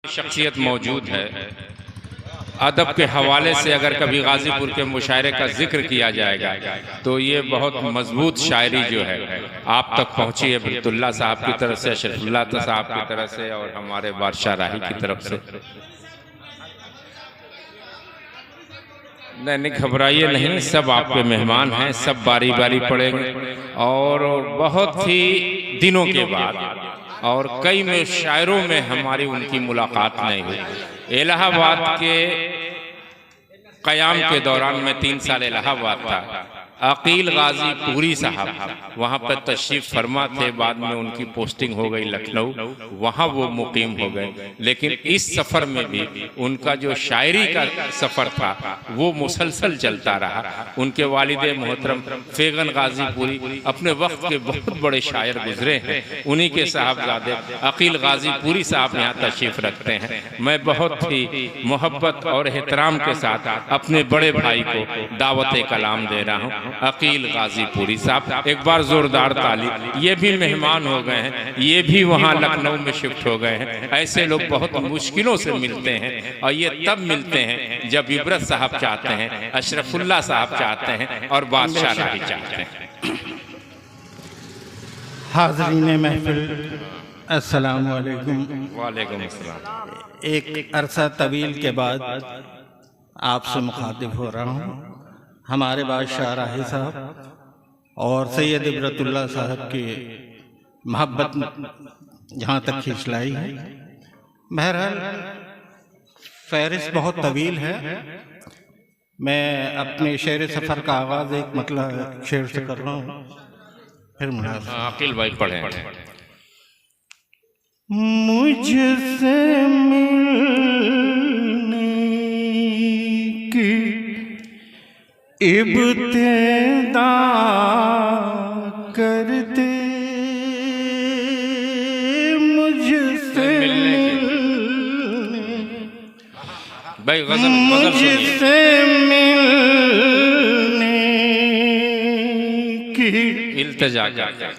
शख्सियत मौजूद है। अदब के हवाले से अगर कभी गाजीपुर के मुशायरे का जिक्र किया जाएगा तो ये बहुत मजबूत शायरी जो है आप तक पहुंची है अब्दुल्ला साहब की तरफ से, अशरफुल्ला साहब की तरफ से और हमारे बादशाह राही की तरफ से। नहीं घबराइए नहीं, सब आपके मेहमान हैं, सब बारी बारी पड़ेंगे। और बहुत ही दिनों के बाद और कई में शायरों में हमारी उनकी मुलाकात नहीं हुई। इलाहाबाद के क़याम के दौरान मैं 3 साल इलाहाबाद था। अकील गाजी पूरी साहब वहाँ पर तशरीफ़ फरमा थे, बाद में उनकी पोस्टिंग हो गई लखनऊ, वहाँ वो मुकीम हो गए। लेकिन इस सफ़र में भी उनका जो शायरी का सफ़र था वो मुसलसल चलता रहा। उनके वालिद मोहतरम फेगन गाजी पूरी अपने वक्त के बहुत बड़े शायर गुजरे हैं, उन्हीं के साहबजादे अकील गाजी पूरी साहब यहाँ तशरीफ़ रखते हैं। मैं बहुत ही मोहब्बत और एहतराम के साथ अपने बड़े भाई को दावत कलाम दे रहा हूँ, अकील गाजी पूरी साहब। एक बार जोरदार ताली। ये भी मेहमान हो गए हैं, ये भी वहाँ लखनऊ में शिफ्ट हो गए हैं। ऐसे लोग बहुत मुश्किलों से मिलते हैं और ये तब मिलते हैं जब इबरत साहब चाहते हैं, अशरफुल्ला साहब चाहते हैं और बादशाह राही चाहते हैं। हाज़रीन महफिल, अस्सलाम वालेकुम। वालेकुम अस्सलाम। एक अरसा तवील के बाद आपसे मुखातिब हो रहा हूँ। हमारे बादशाह राही साहब और सैयद इबरतुल्ला साहब की मोहब्बत जहाँ तक खींच लाई है। बहरहाल फहरिस्त बहुत तवील है। मैं अपने शेर सफ़र का आगाज़ एक मतलब शेर से कर रहा हूँ, फिर अकील भाई पढ़े। मुझसे मिलने की इब्तिदा करते, मुझसे भाई गजल मुझसे मिलने की इल्तिजा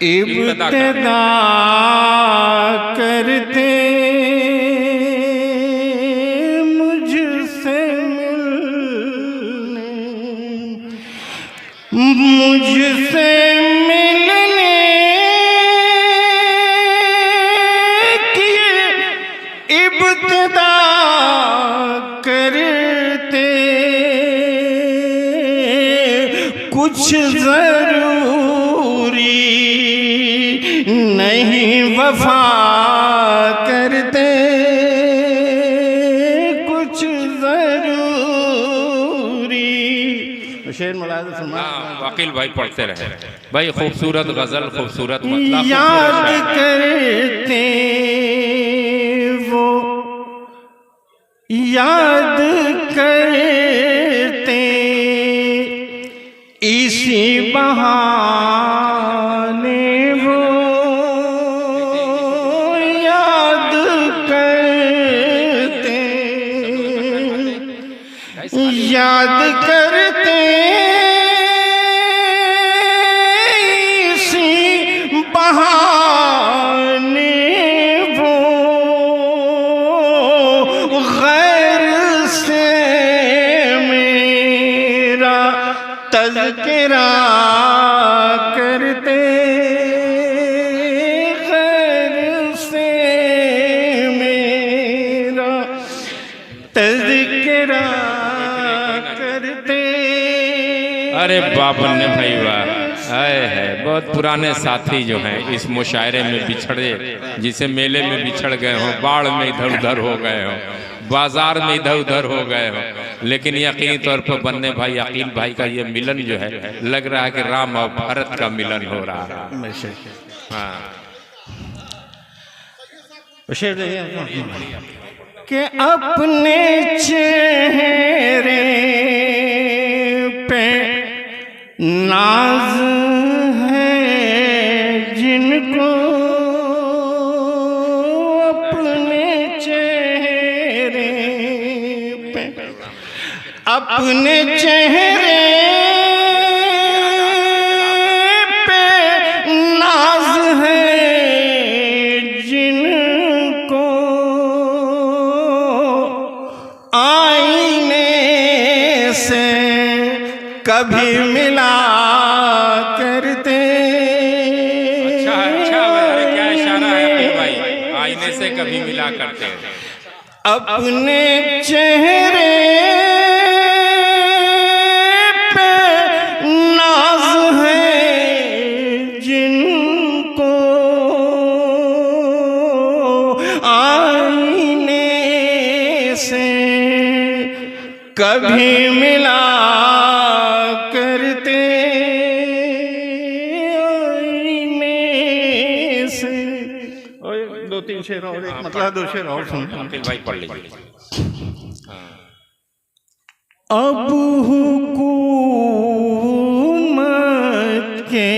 इब्तिदा करते, मुझसे मिलने की इब्तिदा करते, कुछ जरूरी नहीं वफा करते, कुछ जरूरी। शेर मुलाज़ वकील भाई पढ़ते रहे। भाई खूबसूरत गजल, खूबसूरत याद करते वो, याद करते इसी बहाने वो, याद करते, याद करते इसी बहाने वो, गैर से मेरा तज़किरा करते, गैर से मेरा तज़किरा करते। अरे बाबन ने भाई वाह, है बहुत पुराने साथी जो हैं इस मुशायरे में बिछड़े, जिसे मेले में बिछड़ गए हो, बाढ़ में इधर उधर हो गए हो, बाजार में इधर उधर हो गए हो, लेकिन यकीनी तौर पर बन्ने भाई अकील भाई का ये मिलन जो है लग रहा है कि राम और भरत का मिलन हो रहा है। हाँ कि अपने चेहरे पे नाज है जिनको, अपने चेहरे पे, अपने चेहरे पे नाज है जिनको, कभी मिला करते। अच्छा अरे क्या इशारा है अकील भाई, आईने से कभी मिला करते हैं। अपने चेहरे पे नाज है जिनको आईने से कभी मिला करते, आईने से। और 2-3 शेर और, एक मतलब 2 शेर और सुन अकील भाई पढ़ लीजिए। अब हुकूमत के,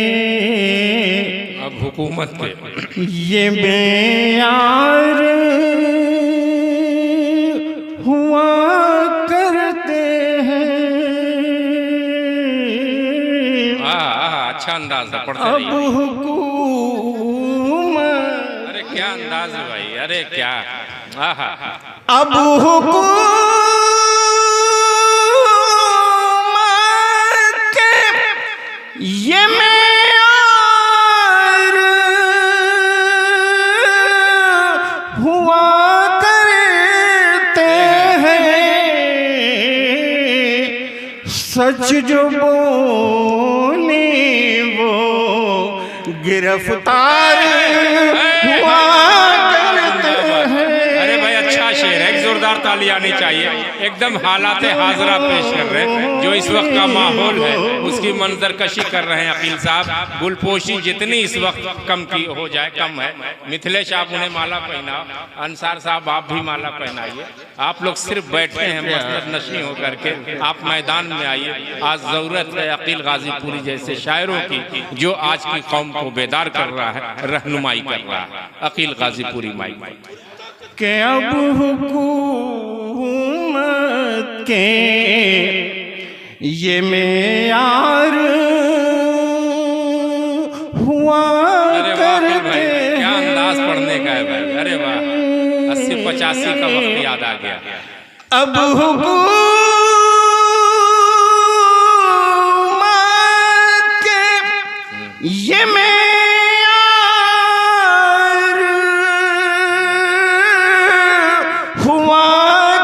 अब हुकूमत के ये बेयार हुआ करते हैं। अच्छा अंदाज है, पढ़ते अब रहिए। हुकूमत, अरे क्या अंदाज है भाई, अरे क्या। अब हुकूमत के ये मेयार हुआ करते हैं। सच जो बोले वो गिरफ्तार हुआ करते हैं। अरे भाई अच्छा शेर है, एक जोरदार ताली आनी चाहिए। एकदम हालात हाजरा पेश कर रहे हैं, जो इस वक्त का माहौल है उसकी मंजर कशी कर रहे हैं अकील साहब। गुलपोशी जितनी इस वक्त कम की हो जाए कम है। मिथिलेश आप उन्हें माला पहनाओ, अंसार साहब आप भी माला पहनाइए। आप लोग सिर्फ बैठे हैं मसनद नशी होकर के, आप मैदान में आइए। आज जरूरत है अकील गाजीपुरी जैसे शायरों की, जो आज की कौम को बेदार कर रहा है, रहनुमाई कर रहा है। अकील गाजीपुरी माई के अब हुकूमत के ये मेयार हुआ करते हैं। क्या अंदाज पढ़ने का है भाई, अरे वाह। 80-85 का वक्त याद आ गया। अब हुकूमत के ये मेयार हुआ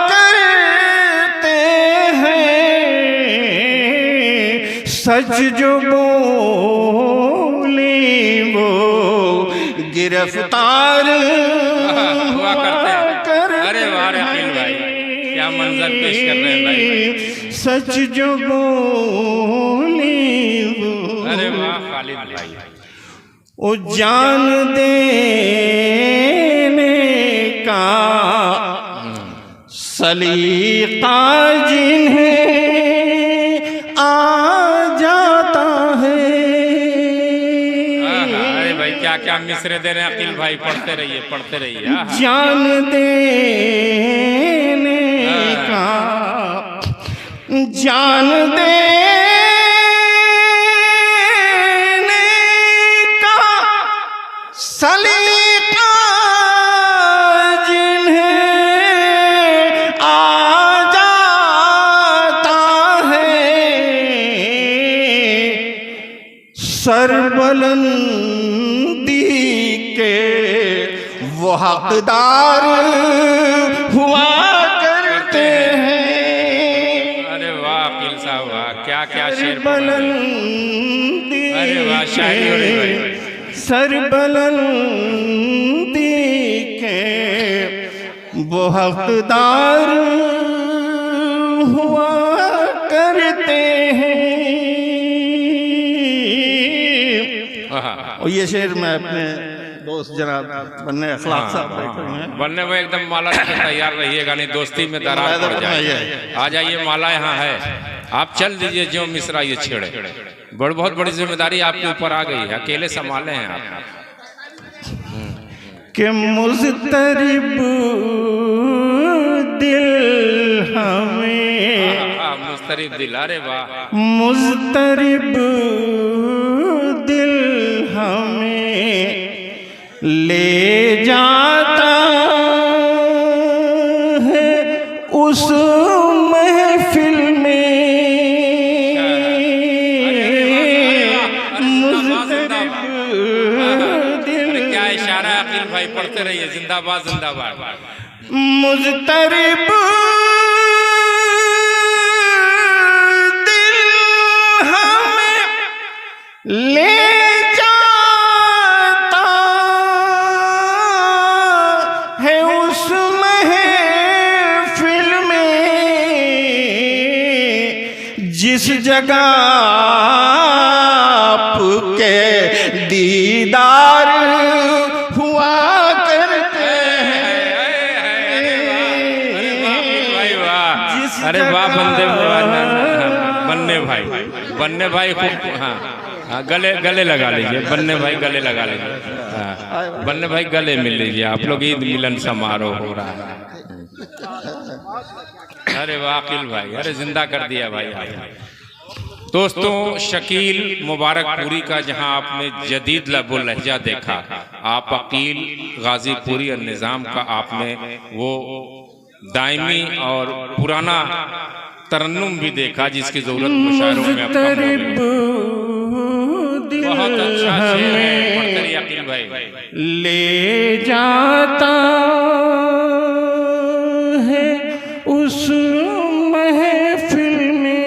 करते हैं। सच जो बोले वो गिरफ्तार हुआ करते हैं। अरे वाह अकील भाई, क्या मंजर पेश कर रहे हैं भाई। सच जो बोले वो, अरे वाह खालिद भाई। ओ जान देने का सलीका जिन्हें आ जाता है। अरे भाई क्या क्या मिसरे दे रहे हैं अकील भाई, पढ़ते रहिए पढ़ते रहिए। जान देने का, जान देने का सलीका जिन्हें आ जाता है। सरबलंदी के वो हकदार हुआ करते हैं। अरे वाह अकील साहब वाह, क्या क्या शेर पढ़ रहे हैं। सरबलंदी, अरे वाह शायरी हो रही भाई। सरबलंदी के वो हकदार हुआ करते हैं। और ये शेर मैं अपने दोस्त जनाब बनने अखलाक साहब बैठे हुए हैं। बनने में एकदम माला से तैयार रहिएगा, नहीं दोस्ती में दरार पड़ जाए। आ जाइए, माला यहाँ है, आप चल दीजिए जो मिसरा ये छेड़े। बहुत बड़ी जिम्मेदारी आपके ऊपर आ गई है, अकेले संभाले हैं आप। कि मुज़तरिब दिल हमें, मुज़तरिब दिल, अरे वाह। मुज़तरिब दिल हमें ले जाता है उस महफिल में। पढ़ते रहिए, जिंदाबाद जिंदाबाद। मुज़तरिब दिल हमें ले जाता है उस महफिल में जिस जगह आपके दीदार हुआ करते हैं। अरे वाह बन्ने भाई खूब, हाँ हाँ, गले लगा लीजिए बन्ने भाई, गले लगा लीजिए। हाँ, बन्ने भाई गले मिल लीजिए, आप लोग ईद मिलन समारोह हो रहा है। अरे वाकिल भाई, अरे जिंदा कर दिया भाई आपने। दोस्तों, शकील मुबारकपुरी का जहां आपने जदीद लबो लहजा देखा, आप अकील गाजीपुरी और निज़ाम का आपने वो दायमी और पुराना तरन्नुम भी देखा, जिसकी जरूरत मुशायरों में अब कम हो गई। बहुत अच्छा शेर है, पढ़ते रहिए अकील भाई। ले जाता है उस महफिल में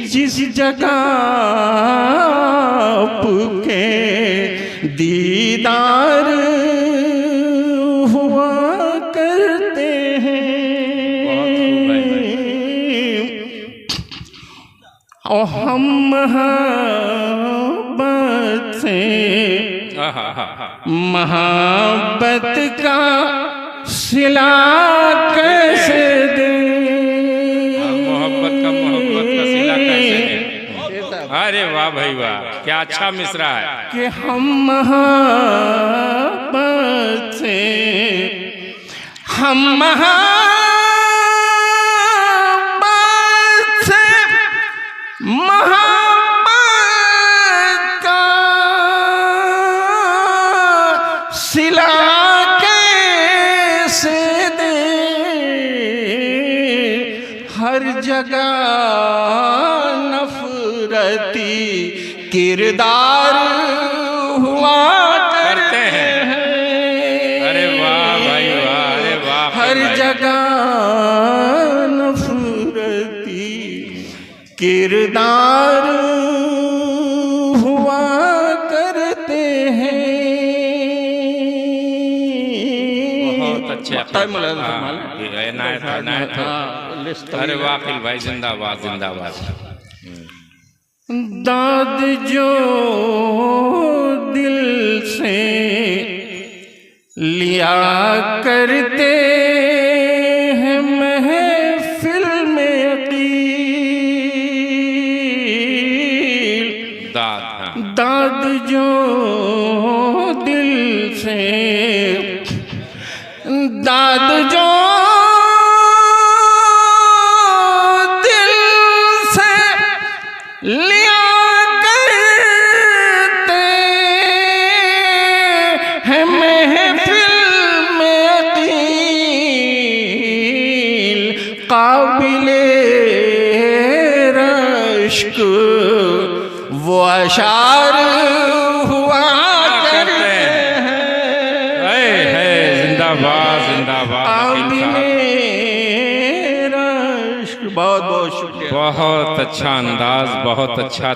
जिस जगह आपके दीदार हुआ करते हैं। और हम मोहब्बत से मोहब्बत का सिला कैसे दे, मोहब्बत का सिला कैसे दे। अरे वाह भाई वाह, क्या अच्छा मिसरा है कि हम मोहब्बत से मोहब्बत का सिला कैसे दे। हर जगह नफरती किरदार हुआ करते हैं। अरे वाह भाई वाह, अरे वाह। हर जगह नफरती किरदार हुआ करते हैं। बहुत अच्छे। अरे वाकिल भाई, जिंदाबाद जिंदाबाद। दाद जो दिल से लिया करते हैं महफिल में अकील। दाद जो दिल से, दाद जो दिल से लिया करते हैं महफिल में अकील। काबिले रश्क वो अशार हुआ करते हैं। जिंदाबाद जिंदाबाद। बहुत बहुत शुक्रिया। बहुत अच्छा अंदाज, बहुत अच्छा